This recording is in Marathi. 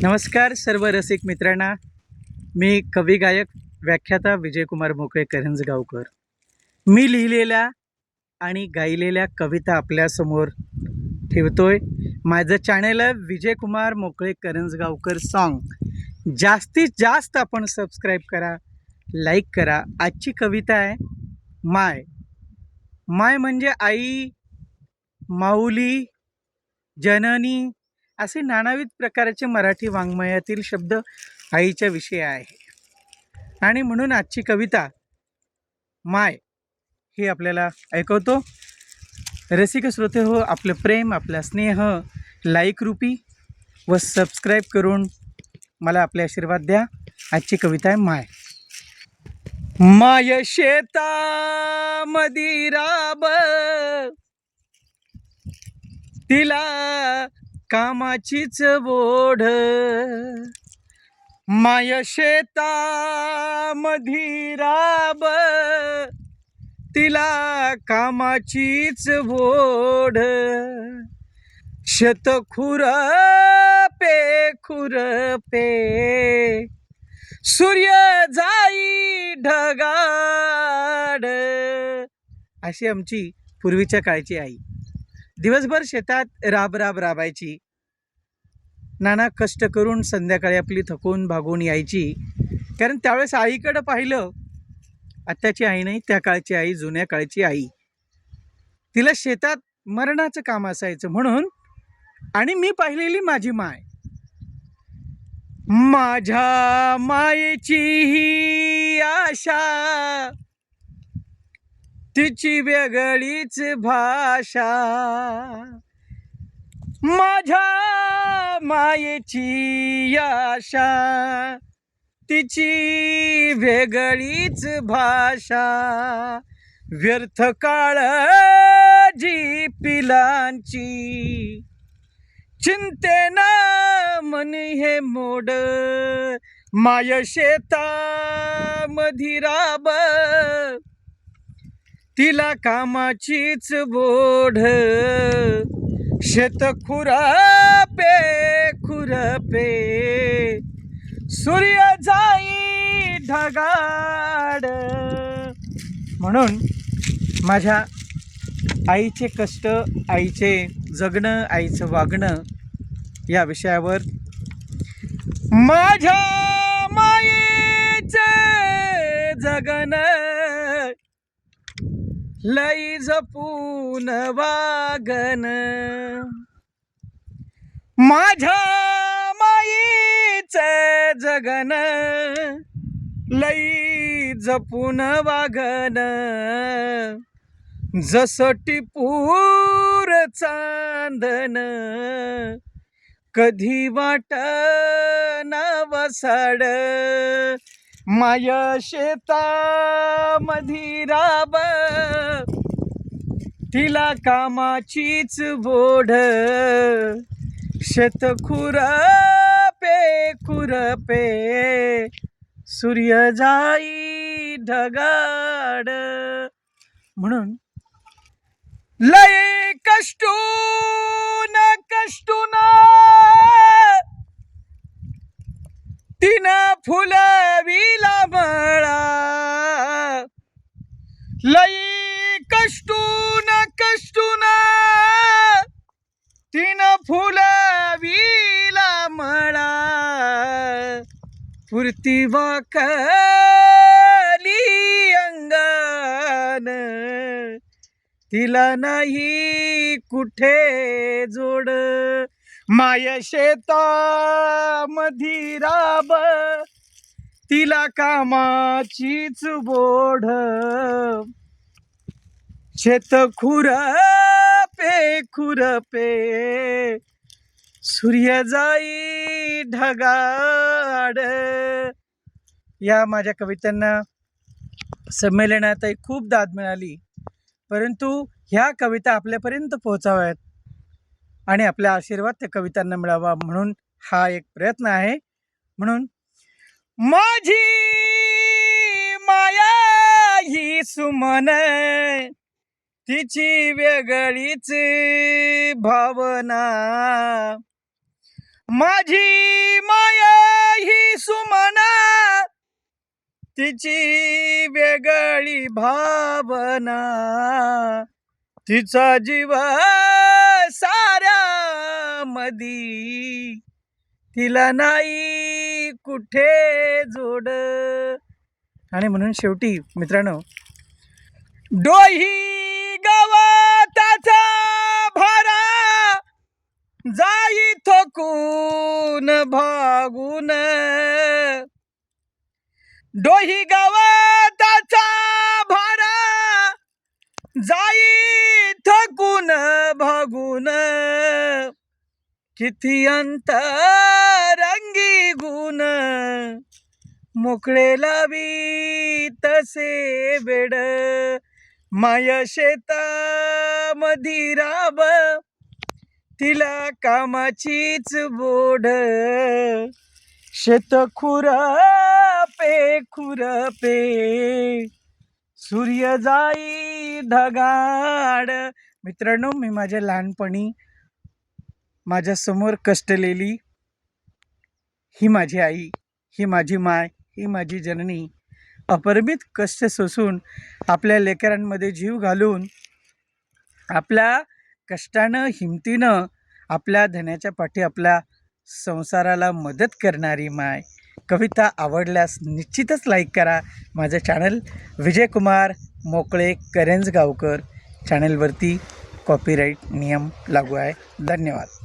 नमस्कार सर्व रसिक मित्रांना. मी कवी गायक व्याख्याता विजयकुमार मोकळे करंजगावकर. मी लिहिलेल्या आणि गायलेल्या कविता आपल्यासमोर ठेवतोय. माझं चॅनल आहे विजयकुमार मोकळे करंजगावकर सॉन्ग. जास्तीत जास्त आपण सबस्क्राईब करा, लाईक करा. आजची कविता आहे माय. माय म्हणजे आई, माऊली, जननी असे नानाविध प्रकारचे मराठी वाङ्मयातील शब्द आईच्या विषयी आहे. आणि म्हणून आजची कविता माय ही आपल्याला ऐकवतो. रसिक श्रोते हो, आपलं प्रेम, आपला स्नेह लाईक रूपी व सबस्क्राईब करून मला आपले आशीर्वाद द्या. आजची कविता आहे माय. माय शेतामधी राब, तिला कामाचीच ओढ. माय शेतामधी राब, तिला कामाचीच ओढ. शेत खुरपे खुरपे, सूर्य जाई ढगाड. अशी आमची पूर्वीच्या काळची आई दिवसभर शेतात राबायची. नाना कष्ट करून संध्याकाळी आपली थकून भागून यायची. कारण त्यावेळेस आईकडं पाहिलं, आत्ताची आई नाही, त्या काळची आई, जुन्या काळची आई. तिला शेतात मरणाचं काम असायचं म्हणून. आणि मी पाहिलेली माझी माय, माझ्या मायेची ही आशा, तिची वेगळीच भाषा. माझ्या मायेची आशा, तिची वेगळीच भाषा. व्यर्थ काळजी पिलांची, चिंतेना मन हे मोड. माय शेतामधी राब, तिला कामाचीच ओढ. शेत खुरपे खुरपे, सूर्य जाई ढगाड. म्हणून माझ्या आईचे कष्ट, आईचे जगणं, आईचं वागणं या विषयावर माझ्या मायेचे जगणं, लई जपून वागन. माझ्या माईचे जगन, लई जपून वागन. जस टिपूर चांदन, कधी वाटना वसाड. माय शेतामधी राब, तिला कामाचीच ओढ. शेत खुरपे खुरपे, सूर्य जाई ढगाड. म्हणून लय कष्टून तिनं फुलविला मळा. लई कष्टून तिनं फुलविला मळा. पुरती वाकली अंगण, तिला नाही कुठे जोड. माय शेतामधी राब, तिला कामाचीच ओढ. शेत खुरपे खुरपे, सूर्य जाई ढगाड. या माझ्या कवितांना संमेलनातही खूप दाद मिळाली, परंतु ह्या कविता आपल्यापर्यंत पोहोचाव्यात आणि आपला आशीर्वाद त्या कवितांना मिळावा म्हणून हा एक प्रयत्न आहे. म्हणून माझी माया ही सुमन, तिची वेगळीच भावना. माझी माया ही सुमना, तिची वेगळी भावना, तिचा जीव साऱ्या मधी, तिला नाही कुठे जोड. आणि म्हणून शेवटी मित्रांनो, डोही गवताचा भारा, जाई थकून भागून, डोही गवताचा भारा, जाई थकून भागून, किती अंतरंगी गुण, मोकळे लावी तसे वेड, माय शेता मधी राब, तिला कामाचीच बोड, शेत खुरपे, सूर्य जाई ढगाड. मित्रांनो, मी माझ्या लहानपणी माझ्या समोर कष्टलेली ही माझी आई, ही माझी माय, ही माझी जननी, अपरिमित कष्ट सोसून आपल्या लेकरांमध्ये जीव घालून आपल्या कष्टानं हिमतीनं आपल्या धन्याच्या पाठी आपल्या संसाराला मदत करणारी माय. कविता आवडल्यास निश्चितच लाईक करा. माझं चॅनल विजयकुमार मोकळे करंजगावकर चॅनलवरती कॉपीराईट नियम लागू आहे. धन्यवाद.